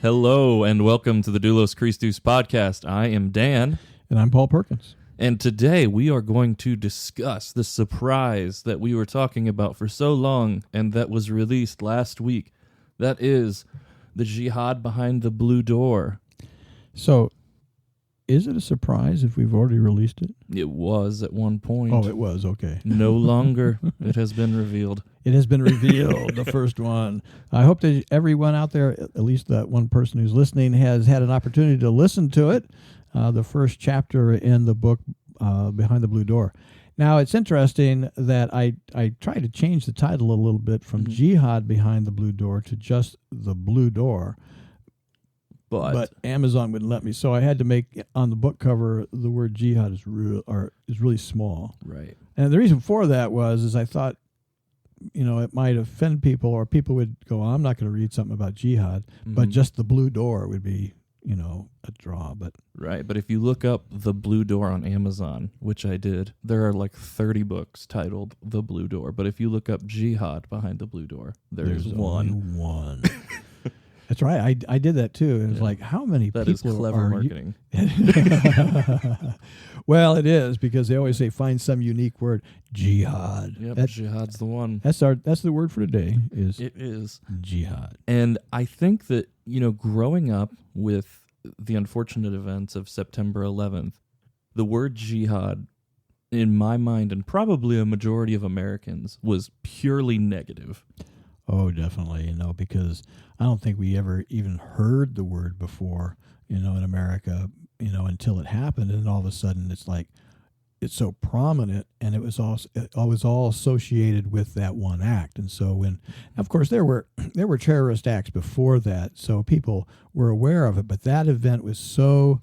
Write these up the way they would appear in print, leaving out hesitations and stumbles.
Hello and welcome to the Doulos Christus podcast. I am Dan. And I'm Paul Perkins. And today we are going to discuss the surprise that we were talking about for so long and that was released last week. That is the Jihad behind the blue door. So, is it a surprise if we've already released it? It was at one point. Oh, it was, okay. No longer. It has been revealed. It has been revealed, the first one. I hope that everyone out there, at least that one person who's listening, has had an opportunity to listen to it, the first chapter in the book, Behind the Blue Door. Now, it's interesting that I tried to change the title a little bit from Jihad Behind the Blue Door to just The Blue Door, but Amazon wouldn't let me. So I had to make, on the book cover, the word Jihad is really small. Right. And the reason for that is I thought, it might offend people, or people would go, I'm not going to read something about jihad, but just the blue door would be, a draw. But right. But if you look up The Blue Door on Amazon, which I did, there are like 30 books titled The Blue Door. But if you look up Jihad Behind the Blue Door, there's one. Only one. That's right. I did that too. It was like, how many that people is clever marketing. Well, it is, because they always say find some unique word. Jihad. Yep, jihad's the one. That's the word for today. It is jihad. And I think that, growing up with the unfortunate events of September 11th, the word jihad, in my mind, and probably a majority of Americans, was purely negative. Oh, definitely, because I don't think we ever even heard the word before, in America, until it happened, and all of a sudden it's like, it's so prominent, and it was all associated with that one act. And so when, of course, there were terrorist acts before that, so people were aware of it, but that event was so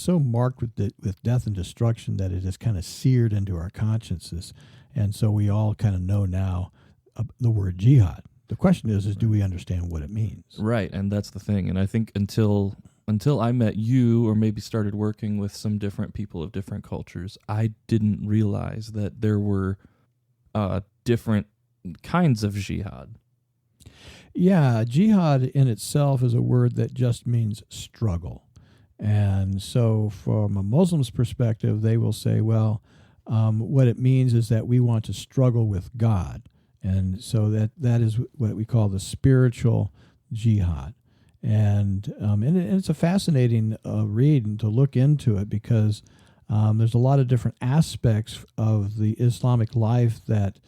marked with death and destruction that it is kind of seared into our consciences, and so we all kind of know now the word jihad. The question is do we understand what it means? Right, and that's the thing. And I think until I met you, or maybe started working with some different people of different cultures, I didn't realize that there were different kinds of jihad. Yeah, jihad in itself is a word that just means struggle. And so from a Muslim's perspective, they will say, well, what it means is that we want to struggle with God. And so that is what we call the spiritual jihad. And it's a fascinating read and to look into it, because there's a lot of different aspects of the Islamic life that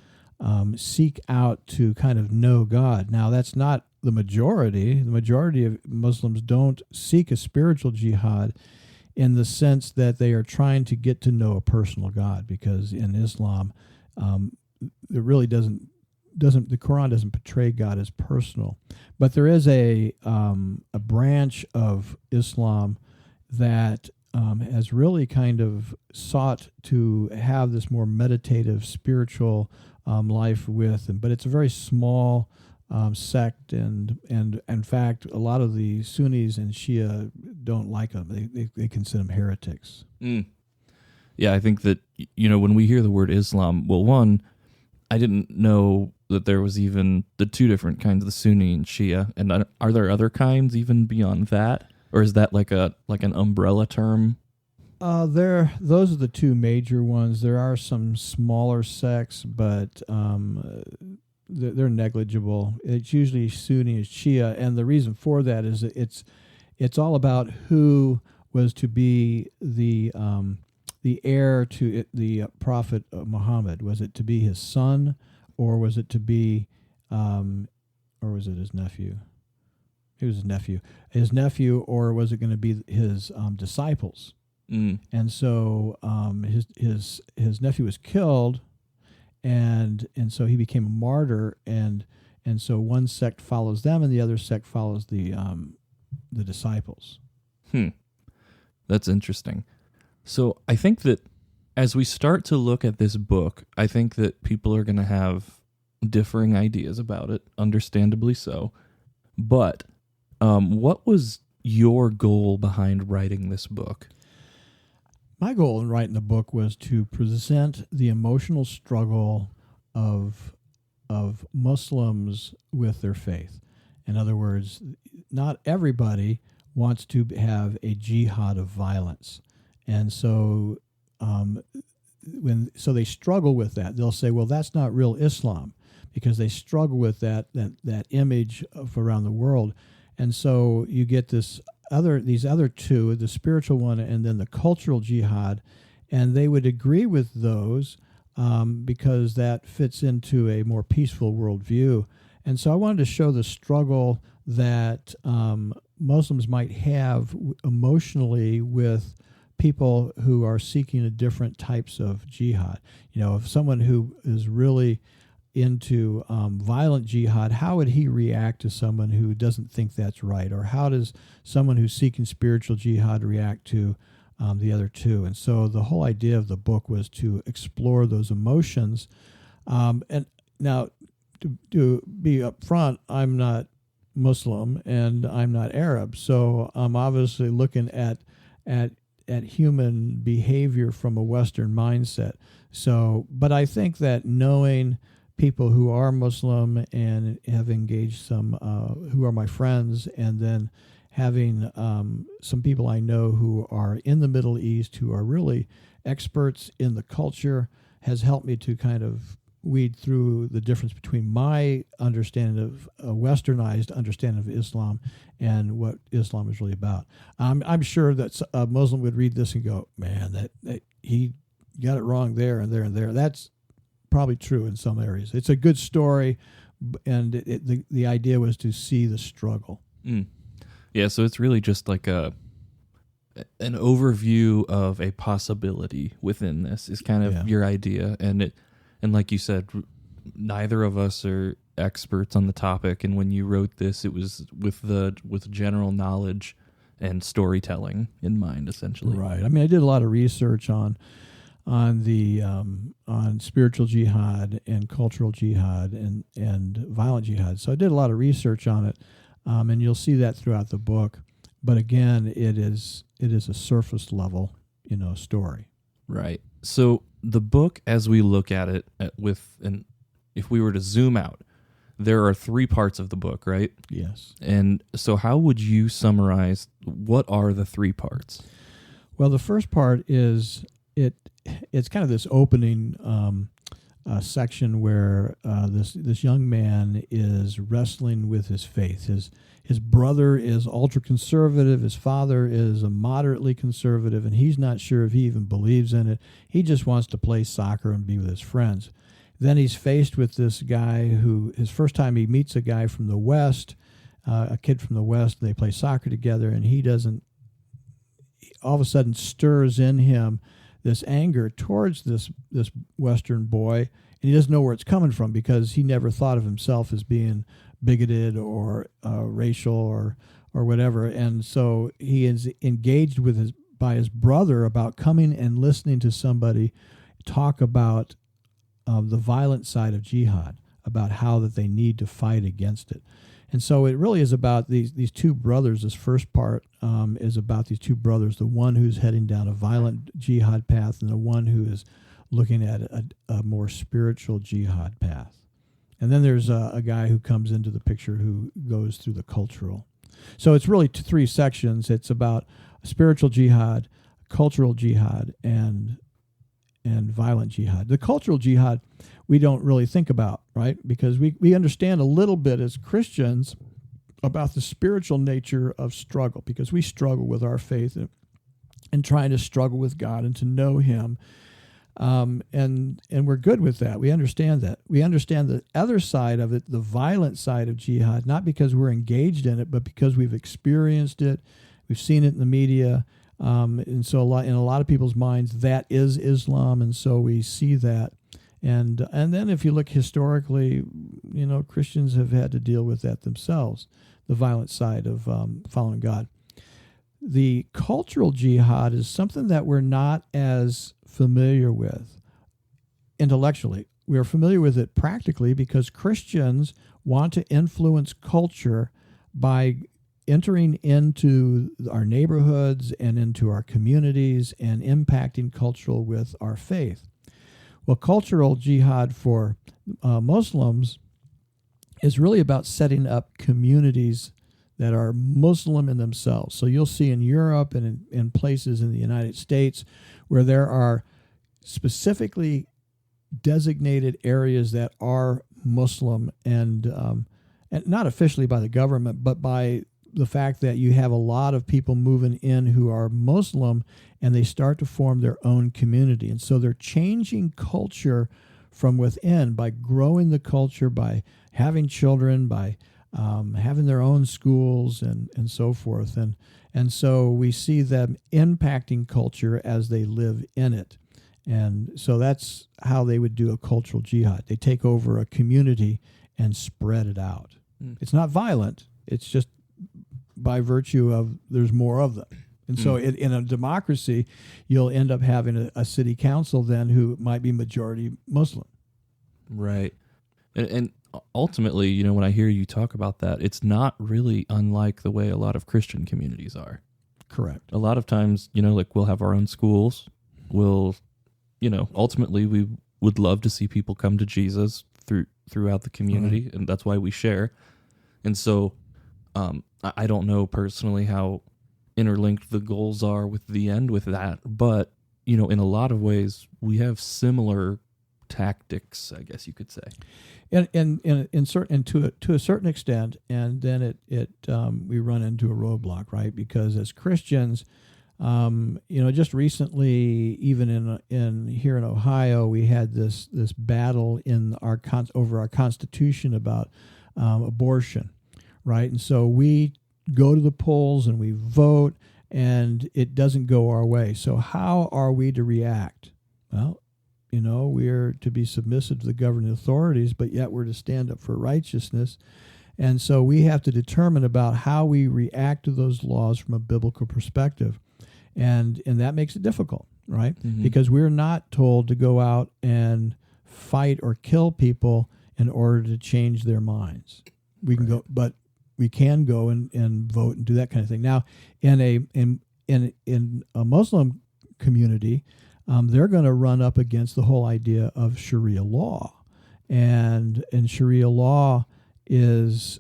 seek out to kind of know God. Now, that's not the majority. The majority of Muslims don't seek a spiritual jihad in the sense that they are trying to get to know a personal God, because in Islam, it really doesn't the Quran doesn't portray God as personal. But there is a branch of Islam that has really kind of sought to have this more meditative, spiritual life with them. But it's a very small sect, and in fact, a lot of the Sunnis and Shia don't like them. They consider them heretics. Yeah, I think that, when we hear the word Islam, well, one, I didn't know that there was even the two different kinds, the Sunni and Shia. And are there other kinds even beyond that? Or is that like an umbrella term? Those are the two major ones. There are some smaller sects, but they're negligible. It's usually Sunni and Shia, and the reason for that is that it's all about who was to be the heir to the Prophet Muhammad. Was it to be his son, or was it to be, or was it his nephew? It was his nephew. His nephew, or was it going to be his disciples? And so his nephew was killed, and so he became a martyr, and so one sect follows them, and the other sect follows the disciples. That's interesting. So I think that as we start to look at this book, I think that people are going to have differing ideas about it, understandably so. But what was your goal behind writing this book? My goal in writing the book was to present the emotional struggle of Muslims with their faith. In other words, not everybody wants to have a jihad of violence. And so so they struggle with that. They'll say, well, that's not real Islam, because they struggle with that image of around the world. And so you get these other two, the spiritual one and then the cultural jihad, and they would agree with those because that fits into a more peaceful worldview. And so I wanted to show the struggle that Muslims might have emotionally with people who are seeking different types of jihad. If someone who is really into violent jihad, how would he react to someone who doesn't think that's right? Or how does someone who's seeking spiritual jihad react to the other two? And so the whole idea of the book was to explore those emotions. And now, to be upfront, I'm not Muslim and I'm not Arab, so I'm obviously looking at human behavior from a Western mindset. So, but I think that knowing people who are Muslim and have engaged some who are my friends, and then having some people I know who are in the Middle East who are really experts in the culture has helped me to kind of weed through the difference between my understanding of a westernized understanding of Islam and what Islam is really about. I'm sure that a Muslim would read this and go, man, that he got it wrong there and there and there. That's probably true in some areas. It's a good story, and the idea was to see the struggle. Yeah, so it's really just like an overview of a possibility within this is kind of your idea, and like you said, neither of us are experts on the topic, and when you wrote this, it was with general knowledge and storytelling in mind, essentially. Right. I mean, I did a lot of research on spiritual jihad and cultural jihad and violent jihad. So I did a lot of research on it, and you'll see that throughout the book. But again, it is a surface level, story. Right. So the book, as we look at it, if we were to zoom out, there are 3 parts of the book, right? Yes. And so how would you summarize what are the 3 parts? Well, the first part is it's kind of this opening section where this young man is wrestling with his faith. His brother is ultra conservative. His father is a moderately conservative, and he's not sure if he even believes in it. He just wants to play soccer and be with his friends. Then he's faced with this guy who, his first time he meets a guy from the West, a kid from the West, and they play soccer together, and he all of a sudden stirs in him this anger towards this Western boy, and he doesn't know where it's coming from because he never thought of himself as being bigoted or racial or whatever. And so he is engaged by his brother about coming and listening to somebody talk about the violent side of jihad, about how that they need to fight against it. And so it really is about these 2 brothers. This first part is about these 2 brothers, the one who's heading down a violent jihad path and the one who is looking at a more spiritual jihad path. And then there's a guy who comes into the picture who goes through the cultural. So it's really 3 sections. It's about spiritual jihad, cultural jihad, and violent jihad. The cultural jihad we don't really think about, right? Because we understand a little bit as Christians about the spiritual nature of struggle, because we struggle with our faith and trying to struggle with God and to know Him. And we're good with that. We understand that. We understand the other side of it, the violent side of jihad, not because we're engaged in it, but because we've experienced it. We've seen it in the media. And so in a lot of people's minds, that is Islam. And so we see that. And then if you look historically, Christians have had to deal with that themselves, the violent side of following God. The cultural jihad is something that we're not as familiar with intellectually. We are familiar with it practically because Christians want to influence culture by entering into our neighborhoods and into our communities and impacting cultural with our faith. Well, cultural jihad for Muslims is really about setting up communities that are Muslim in themselves. So you'll see in Europe and in places in the United States where there are specifically designated areas that are Muslim, and not officially by the government, but by the fact that you have a lot of people moving in who are Muslim, and they start to form their own community. And so they're changing culture from within by growing the culture, by having children, by having their own schools and so forth. And so we see them impacting culture as they live in it. And so that's how they would do a cultural jihad. They take over a community and spread it out. It's not violent. It's just by virtue of there's more of them. And so in a democracy, you'll end up having a city council then who might be majority Muslim. Right. And ultimately, you know, when I hear you talk about that, it's not really unlike the way a lot of Christian communities are. Correct. A lot of times, you know, like we'll have our own schools. We'll, you know, ultimately we would love to see people come to Jesus throughout the community, and that's why we share. And so I don't know personally how interlinked the goals are with the end with that, but, you know, in a lot of ways, we have similar tactics, I guess you could say. And to a certain extent, and then we run into a roadblock, right? Because as Christians, you know, just recently, even in here in Ohio, we had this battle over our Constitution about abortion, right? And so we go to the polls and we vote, and it doesn't go our way. So how are we to react? Well, you know, we're to be submissive to the governing authorities, but yet we're to stand up for righteousness. And so we have to determine about how we react to those laws from a biblical perspective. And that makes it difficult, right? Mm-hmm. Because we're not told to go out and fight or kill people in order to change their minds. We can go, but we can go and vote and do that kind of thing. Now, in a Muslim community, they're going to run up against the whole idea of Sharia law, and Sharia law is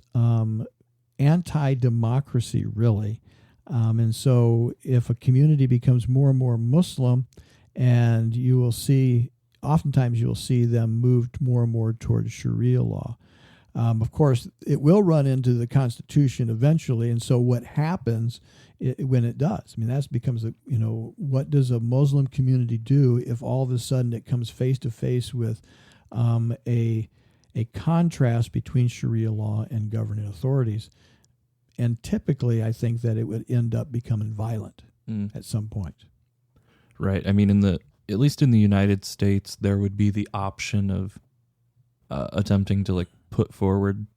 anti-democracy, really. And so if a community becomes more and more Muslim, and oftentimes you will see them moved more and more towards Sharia law. Of course, it will run into the Constitution eventually, and so what happens when it does? I mean, that becomes what does a Muslim community do if all of a sudden it comes face to face with a contrast between Sharia law and governing authorities? And typically, I think that it would end up becoming violent at some point. Right. I mean, at least in the United States, there would be the option of attempting to put forward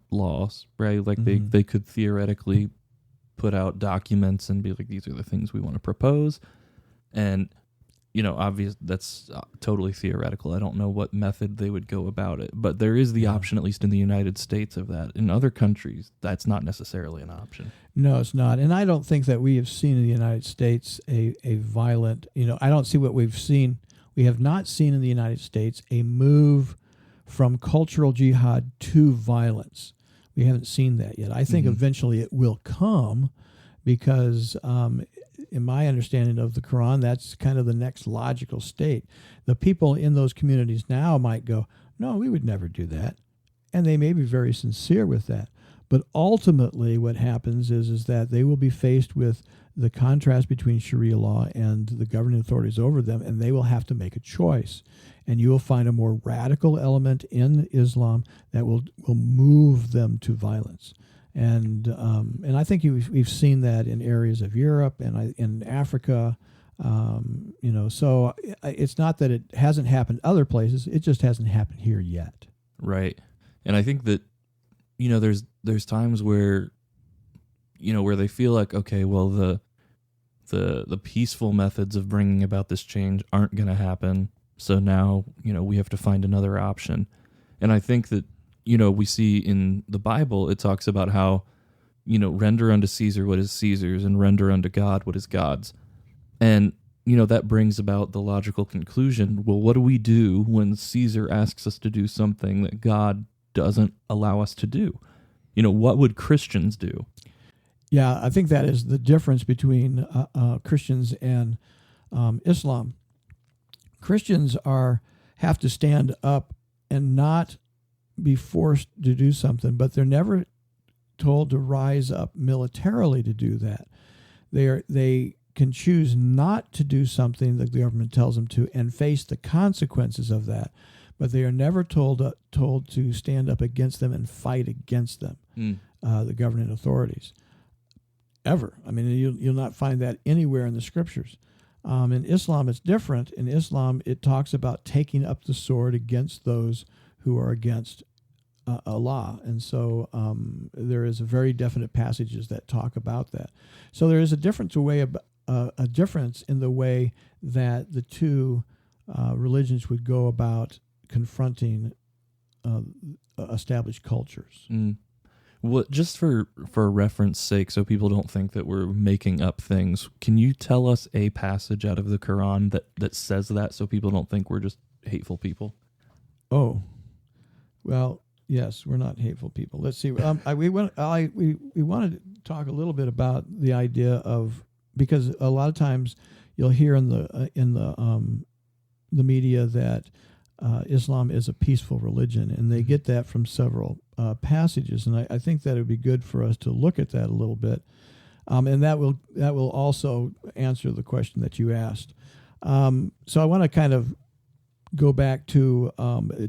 laws, right? Like they could theoretically put out documents and be like, these are the things we want to propose. And, you know, obviously that's totally theoretical. I don't know what method they would go about it, but there is the option, at least in the United States, of that. In other countries, that's not necessarily an option. No, it's not. And I don't think that we have seen in the United States a violent, I don't see what we've seen. We have not seen in the United States a move from cultural jihad to violence. We haven't seen that yet. I think eventually it will come because in my understanding of the Quran, that's kind of the next logical state. The people in those communities now might go, no, we would never do that. And they may be very sincere with that. But ultimately what happens is that they will be faced with the contrast between Sharia law and the governing authorities over them, and they will have to make a choice. And you will find a more radical element in Islam that will move them to violence. And I think we've seen that in areas of Europe and in Africa. So it's not that it hasn't happened other places; it just hasn't happened here yet. Right, and I think that there's times where where they feel like, okay, well the peaceful methods of bringing about this change aren't going to happen, so now we have to find another option. And I think that we see in the Bible, it talks about how, render unto Caesar what is Caesar's and render unto God what is God's. And, that brings about the logical conclusion, well, what do we do when Caesar asks us to do something that God doesn't allow us to do. What would Christians do? Yeah, I think that is the difference between Christians and Islam. Christians have to stand up and not be forced to do something, but they're never told to rise up militarily to do that. They can choose not to do something that the government tells them to and face the consequences of that, but they are never told to stand up against them and fight against them, the governing authorities. Ever. I mean, you'll not find that anywhere in the scriptures. In Islam, it's different. In Islam, it talks about taking up the sword against those who are against Allah. And so there is a very definite passages that talk about that. So there is a difference in the way that the two religions would go about confronting established cultures. Well, just for reference sake, so people don't think that we're making up things, can you tell us a passage out of the Quran that says that, so people don't think we're just hateful people? Oh, well, yes, we're not hateful people. Let's see. We wanted to talk a little bit about the idea of, because a lot of times you'll hear in the media that Islam is a peaceful religion, and they get that from several passages, and I think that it would be good for us to look at that a little bit, and that will also answer the question that you asked. So I want to kind of go back to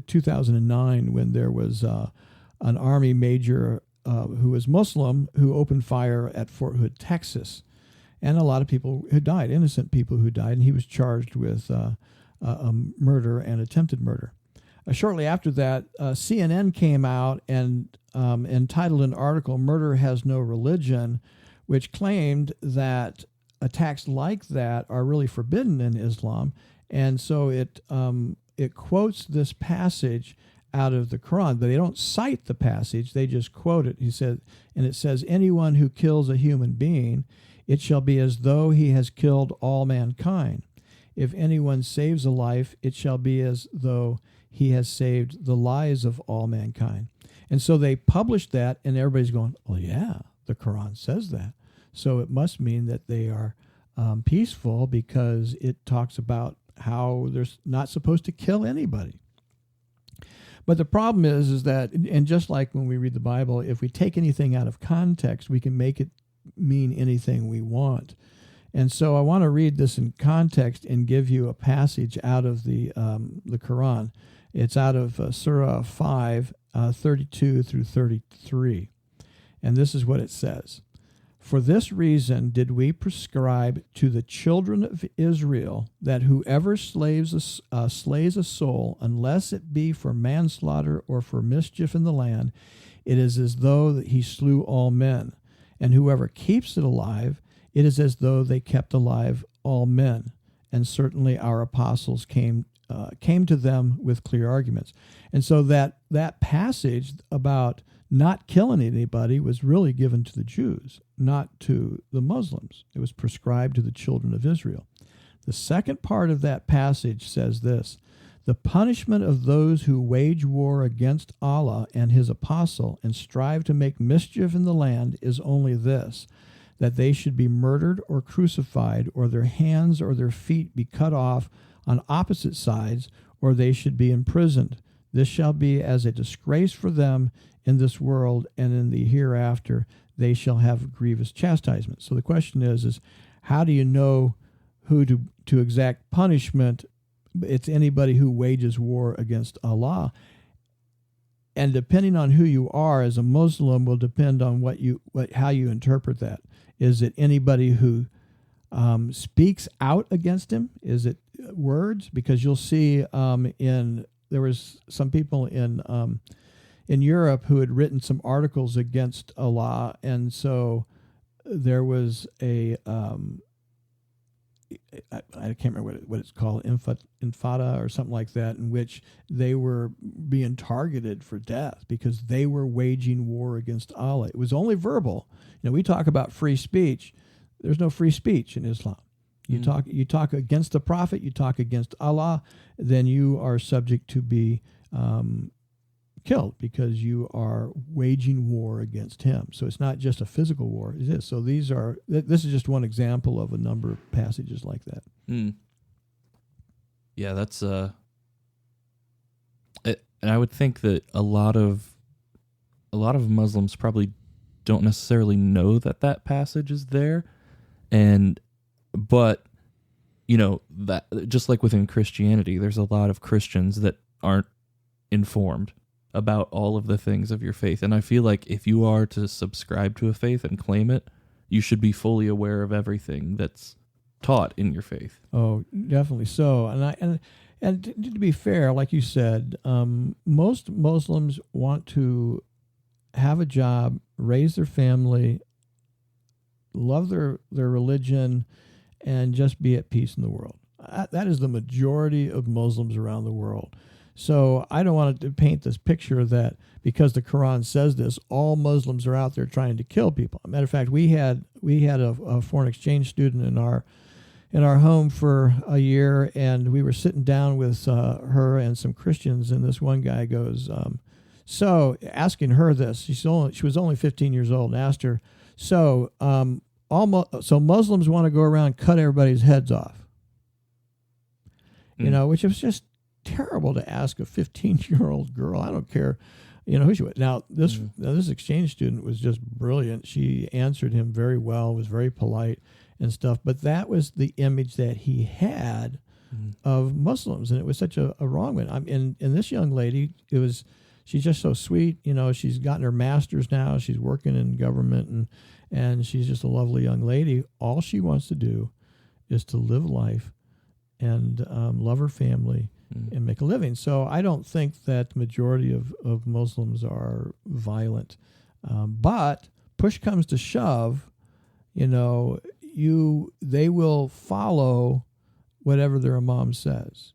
2009 when there was an Army major who was Muslim who opened fire at Fort Hood, Texas, and a lot of people who died, innocent people who died, and he was charged with murder and attempted murder. Shortly after that, CNN came out and entitled an article, "Murder Has No Religion," which claimed that attacks like that are really forbidden in Islam. And so it quotes this passage out of the Quran, but they don't cite the passage, they just quote it. He said, and it says, "Anyone who kills a human being, it shall be as though he has killed all mankind. If anyone saves a life, it shall be as though he has saved the lives of all mankind." And so they published that, and everybody's going, well, yeah, the Quran says that. So it must mean that they are peaceful, because it talks about how they're not supposed to kill anybody. But the problem is that, and just like when we read the Bible, if we take anything out of context, we can make it mean anything we want. And so I want to read this in context and give you a passage out of the Quran. It's out of Surah 5, 32 through 33. And this is what it says. "For this reason did we prescribe to the children of Israel that whoever slays a soul, unless it be for manslaughter or for mischief in the land, it is as though that he slew all men. And whoever keeps it alive, it is as though they kept alive all men. And certainly our apostles came to them with clear arguments." And so that passage about not killing anybody was really given to the Jews, not to the Muslims. It was prescribed to the children of Israel. The second part of that passage says this: "The punishment of those who wage war against Allah and his apostle and strive to make mischief in the land is only this, that they should be murdered or crucified, or their hands or their feet be cut off on opposite sides, or they should be imprisoned. This shall be as a disgrace for them in this world, and in the hereafter they shall have grievous chastisement." So the question is how do you know who to exact punishment? It's anybody who wages war against Allah. And depending on who you are as a Muslim will depend on how you interpret that. Is it anybody who speaks out against him? Is it words? Because you'll see there was some people in Europe who had written some articles against Allah, and so there was I can't remember what it's called, infada or something like that, in which they were being targeted for death because they were waging war against Allah. It was only verbal. We talk about free speech. There's no free speech in Islam. You talk against the Prophet, you talk against Allah, then you are subject to be killed because you are waging war against him. So it's not just a physical war. It is. So this is just one example of a number of passages like that. Yeah, that's and I would think that a lot of Muslims probably don't necessarily know that passage is there, but that just like within Christianity, there's a lot of Christians that aren't informed about all of the things of your faith. And I feel like if you are to subscribe to a faith and claim it, you should be fully aware of everything that's taught in your faith. Oh, definitely so. And to be fair, like you said, most Muslims want to have a job, raise their family, love their religion, and just be at peace in the world. That is the majority of Muslims around the world. So I don't want to paint this picture that because the Quran says this, all Muslims are out there trying to kill people. As a matter of fact, we had a foreign exchange student in our home for a year, and we were sitting down with her and some Christians, and this one guy goes, so asking her this, she was only 15 years old, and asked her, so Muslims want to go around and cut everybody's heads off, which was just terrible to ask a 15-year-old girl. I don't care, who she was. Now this exchange student was just brilliant. She answered him very well, was very polite and stuff. But that was the image that he had of Muslims, and it was such a wrong one. And this young lady, she's just so sweet. She's gotten her master's now. She's working in government, and she's just a lovely young lady. All she wants to do is to live life and love her family and make a living. So I don't think that the majority of Muslims are violent. But push comes to shove, they will follow whatever their imam says.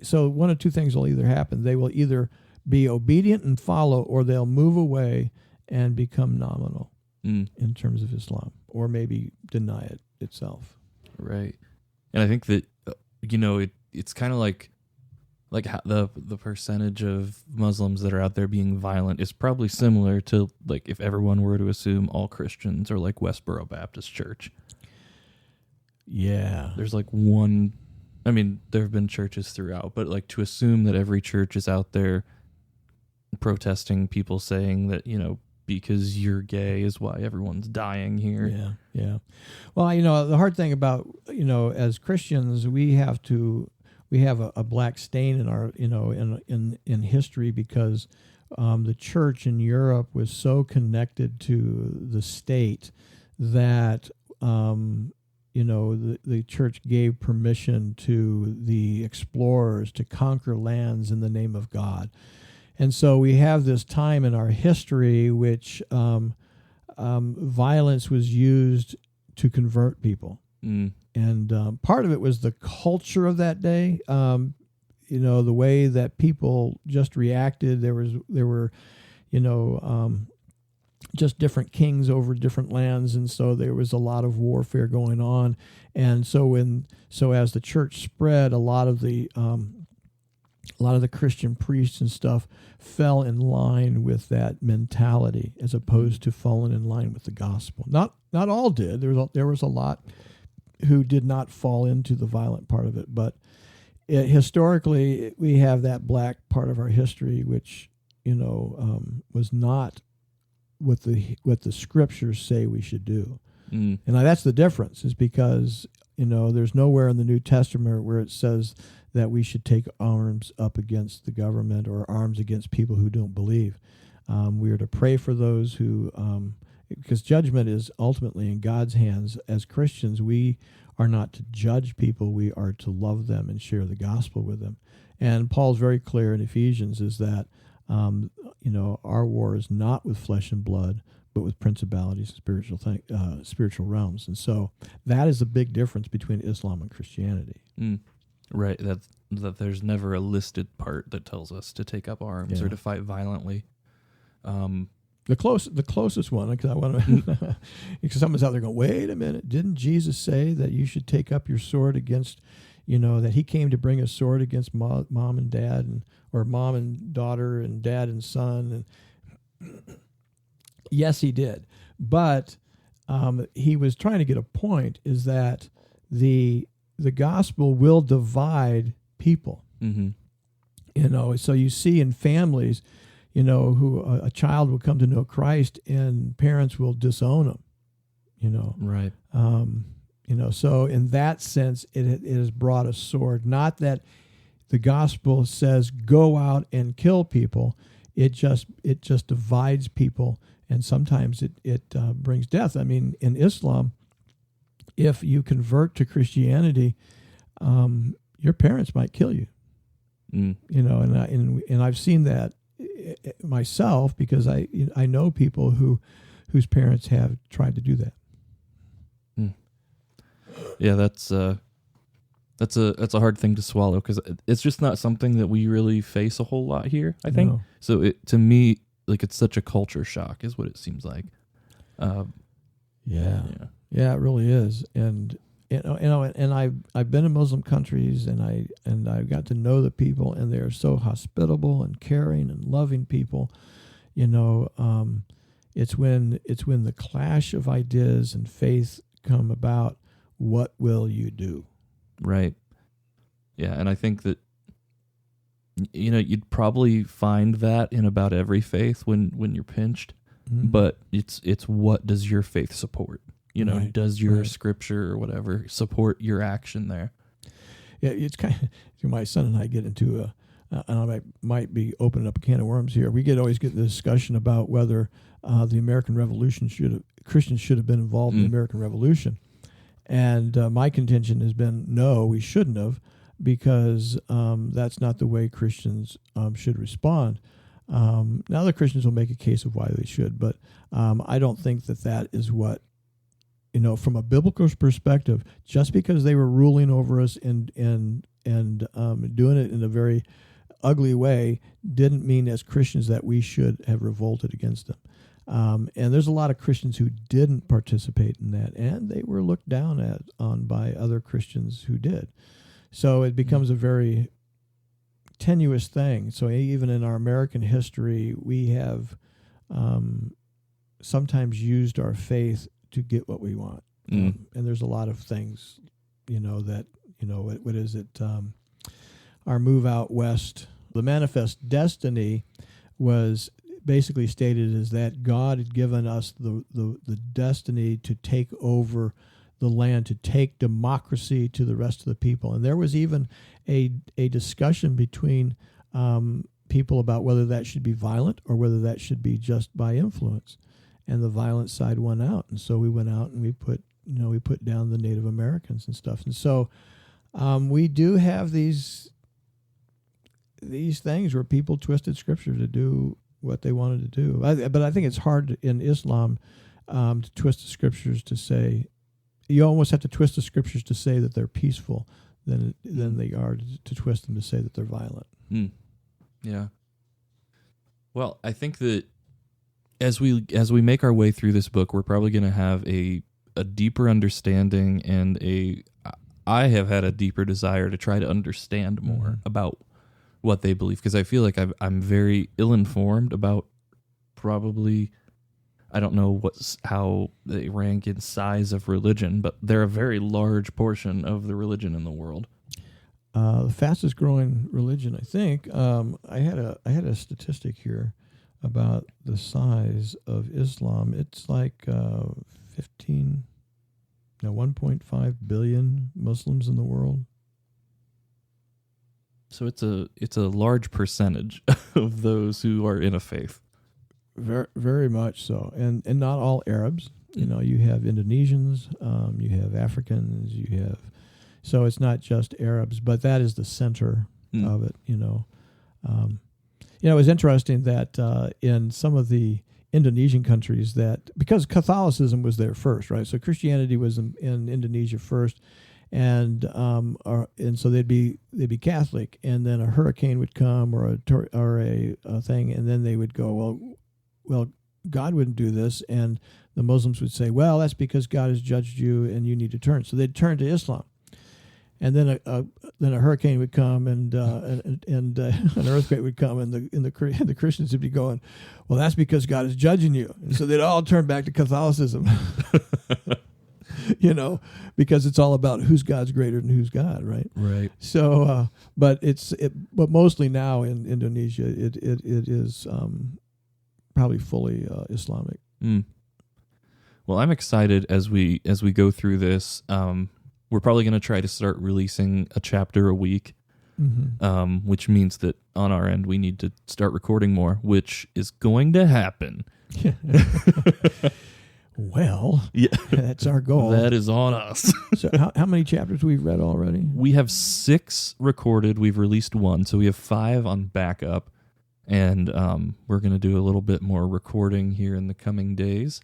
So one of two things will either happen. They will either be obedient and follow, or they'll move away and become nominal in terms of Islam, or maybe deny it itself. Right. And I think that, it's kind of like how the percentage of Muslims that are out there being violent is probably similar to like if everyone were to assume all Christians are like Westboro Baptist Church. Yeah. There's like one, there have been churches throughout, but like to assume that every church is out there protesting people saying that, because you're gay is why everyone's dying here. Yeah. Well, the hard thing about, as Christians, we have a black stain in our, in history because the church in Europe was so connected to the state that, the church gave permission to the explorers to conquer lands in the name of God. And so we have this time in our history which violence was used to convert people. And part of it was the culture of that day, the way that people just reacted. There were just different kings over different lands, and so there was a lot of warfare going on. And so as the church spread, a lot of the Christian priests and stuff fell in line with that mentality, as opposed to falling in line with the gospel. Not all did. There was a lot who did not fall into the violent part of it, but historically we have that black part of our history, which was not what the scriptures say we should do. And that's the difference, is because there's nowhere in the New Testament where it says that we should take arms up against the government or arms against people who don't believe. We are to pray for those who, because judgment is ultimately in God's hands. As Christians, we are not to judge people. We are to love them and share the gospel with them. And Paul's very clear in Ephesians is that, our war is not with flesh and blood, but with principalities and spiritual realms. And so that is the big difference between Islam and Christianity. Right. That there's never a listed part that tells us to take up arms or to fight violently. The closest one, because I want to, because someone's out there going, wait a minute, didn't Jesus say that you should take up your sword against, that he came to bring a sword against mom and dad, or mom and daughter and dad and son. And yes, he did. But he was trying to get a point, is that the gospel will divide people. Mm-hmm. So you see in families, who a child will come to know Christ and parents will disown them, Right. So in that sense, it has brought a sword. Not that the gospel says go out and kill people. It just divides people, and sometimes it brings death. I mean, in Islam, if you convert to Christianity, your parents might kill you. Mm. And I've seen that myself, because I know people whose parents have tried to do that. Yeah, that's a hard thing to swallow, because it's just not something that we really face a whole lot here, I think. No. So to me, like, it's such a culture shock is what it seems like. Yeah, it really is. And and I've been in Muslim countries, and I got to know the people, and they're so hospitable and caring and loving people. It's when the clash of ideas and faith come about, what will you do? Right. Yeah, and I think that you'd probably find that in about every faith when you're pinched, but it's what does your faith support? Right. Does your scripture or whatever support your action there? Yeah, it's kind of, my son and I get into and I might be opening up a can of worms here. We always get the discussion about whether the American Revolution Christians should have been involved in the American Revolution. And my contention has been, no, we shouldn't have, because that's not the way Christians should respond. Now the Christians will make a case of why they should, but I don't think that is what, from a biblical perspective, just because they were ruling over us and doing it in a very ugly way didn't mean as Christians that we should have revolted against them. And there's a lot of Christians who didn't participate in that, and they were looked down on by other Christians who did. So it becomes a very tenuous thing. So even in our American history, we have sometimes used our faith to get what we want. And there's a lot of things, that, what is it? Our move out west, the manifest destiny was basically stated as that God had given us the destiny to take over the land, to take democracy to the rest of the people. And there was even a discussion between people about whether that should be violent or whether that should be just by influence. And the violent side won out. And so we went out and we put down the Native Americans and stuff. And so we do have these things where people twisted Scripture to do what they wanted to do. But I think it's hard in Islam to twist the Scriptures to say, you almost have to twist the Scriptures to say that they're peaceful than they are to twist them to say that they're violent. Yeah. Well, I think that as we make our way through this book, we're probably going to have a deeper understanding, and I have had a deeper desire to try to understand more about what they believe, because I feel like I'm very ill-informed about probably, I don't know how they rank in size of religion, but they're a very large portion of the religion in the world. The fastest growing religion, I think. I had a statistic here about the size of Islam. It's like 1.5 billion Muslims in the world. So it's a large percentage of those who are in a faith. Very, very much so, and not all Arabs. You have Indonesians, you have Africans, so it's not just Arabs, but that is the center of it. It was interesting that in some of the Indonesian countries, that because Catholicism was there first, right? So Christianity was in Indonesia first. And so they'd be Catholic, and then a hurricane would come or a thing, and then they would go, well, God wouldn't do this, and the Muslims would say, well, that's because God has judged you, and you need to turn. So they'd turn to Islam, and then a hurricane would come, and an earthquake would come, and the Christians would be going, well, that's because God is judging you, and so they'd all turn back to Catholicism, because it's all about who's God's greater than who's God, right? Right. So, but mostly now in Indonesia, it is probably fully Islamic. Mm. Well, I'm excited as we go through this. We're probably going to try to start releasing a chapter a week, which means that on our end we need to start recording more, which is going to happen. Well, yeah, that's our goal. That is on us. So how many chapters we've read already? We have 6 recorded. We've released 1, so we have 5 on backup, and we're going to do a little bit more recording here in the coming days.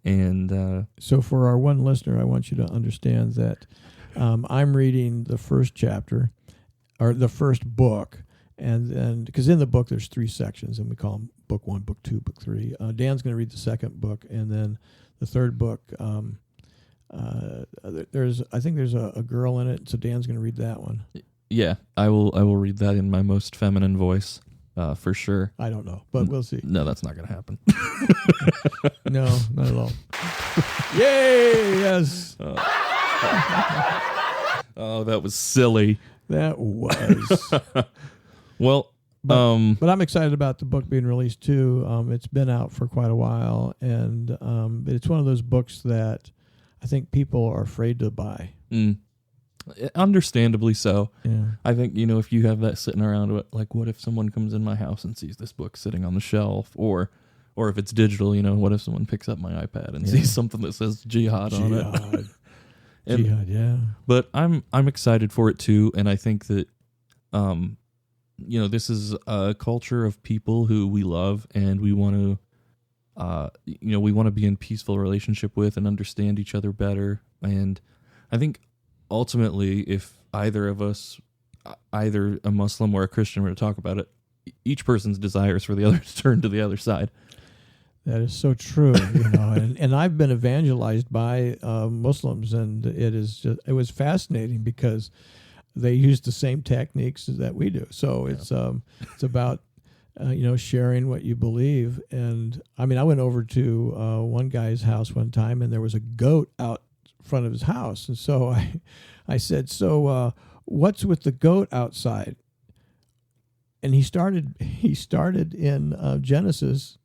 And so for our one listener, I want you to understand that I'm reading the first chapter, or the first book, and then, because in the book there's 3 sections, and we call them book 1, book 2, book 3. Dan's going to read the second book, and then the third book, I think there's a girl in it, so Dan's going to read that one. Yeah, I will read that in my most feminine voice, for sure. I don't know, but we'll see. No, that's not going to happen. No, not at all. Yay! Yes. Oh, that was silly. That was. Well, but I'm excited about the book being released too. It's been out for quite a while, and it's one of those books that I think people are afraid to buy. Understandably so. Yeah. I think, if you have that sitting around, like, what if someone comes in my house and sees this book sitting on the shelf, or if it's digital, what if someone picks up my iPad and sees something that says Jihad on it? Jihad, yeah. But I'm excited for it too, and I think that this is a culture of people who we love, and we want to we want to be in peaceful relationship with and understand each other better. And I think ultimately, if either of us, either a Muslim or a Christian, were to talk about it, each person's desire is for the other to turn to the other side. That is so true, and I've been evangelized by Muslims, and it was fascinating because they use the same techniques that we do. So it's about sharing what you believe. And I mean, I went over to one guy's house one time, and there was a goat out front of his house, and so I said, "So what's with the goat outside?" And he started in Genesis,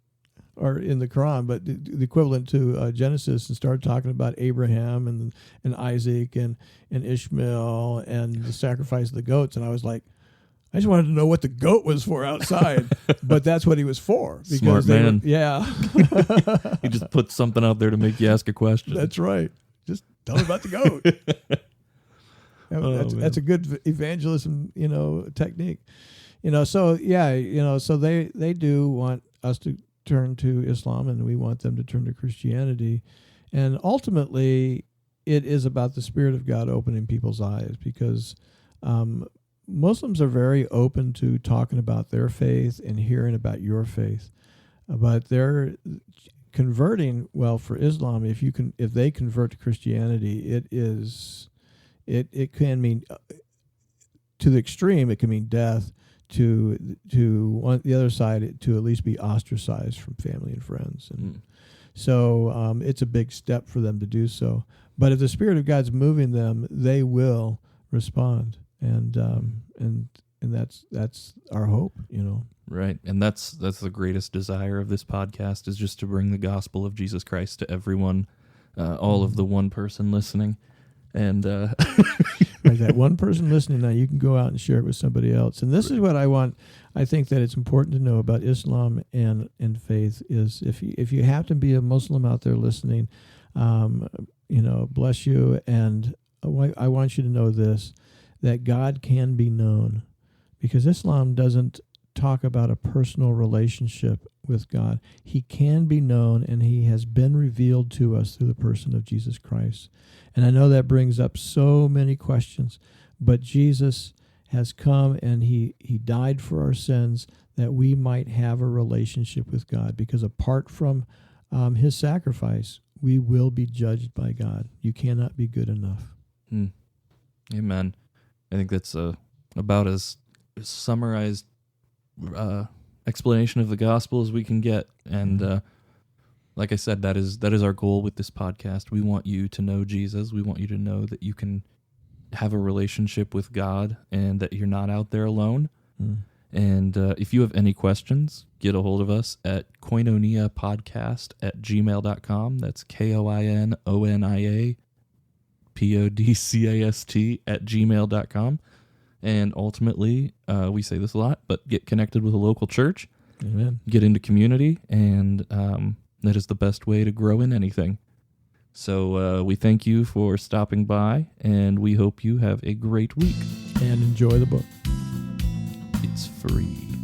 or in the Quran, but the equivalent to Genesis, and started talking about Abraham and Isaac and Ishmael and the sacrifice of the goats. And I was like, I just wanted to know what the goat was for outside, but that's what he was for. Smart man. Yeah. He just put something out there to make you ask a question. That's right. Just tell me about the goat. That's a good evangelism, technique. So they do want us to turn to Islam, and we want them to turn to Christianity. And ultimately, it is about the Spirit of God opening people's eyes, because Muslims are very open to talking about their faith and hearing about your faith, but they're converting. Well, for Islam, if they convert to Christianity, it can mean, to the extreme, it can mean death. To the other side, to at least be ostracized from family and friends, and so it's a big step for them to do so. But if the Spirit of God's moving them, they will respond, and that's our hope, Right, and that's the greatest desire of this podcast, is just to bring the gospel of Jesus Christ to everyone, all of the one person listening, and right, that one person listening now, you can go out and share it with somebody else. And this is what I want. I think that it's important to know about Islam and faith is, if you happen to be a Muslim out there listening, bless you. And I want you to know this, that God can be known, because Islam doesn't talk about a personal relationship with God. He can be known, and he has been revealed to us through the person of Jesus Christ. And I know that brings up so many questions, but Jesus has come, and he died for our sins, that we might have a relationship with God, because apart from his sacrifice, we will be judged by God. You cannot be good enough. Amen. I think that's about as summarized explanation of the gospel as we can get. And like I said, that is our goal with this podcast. We want you to know Jesus. We want you to know that you can have a relationship with God and that you're not out there alone. And if you have any questions, get a hold of us at koinoniapodcast@gmail.com. That's koinoniapodcast@gmail.com. And ultimately, we say this a lot, but get connected with a local church. Amen. Get into community, and that is the best way to grow in anything. So we thank you for stopping by, and we hope you have a great week. And enjoy the book. It's free.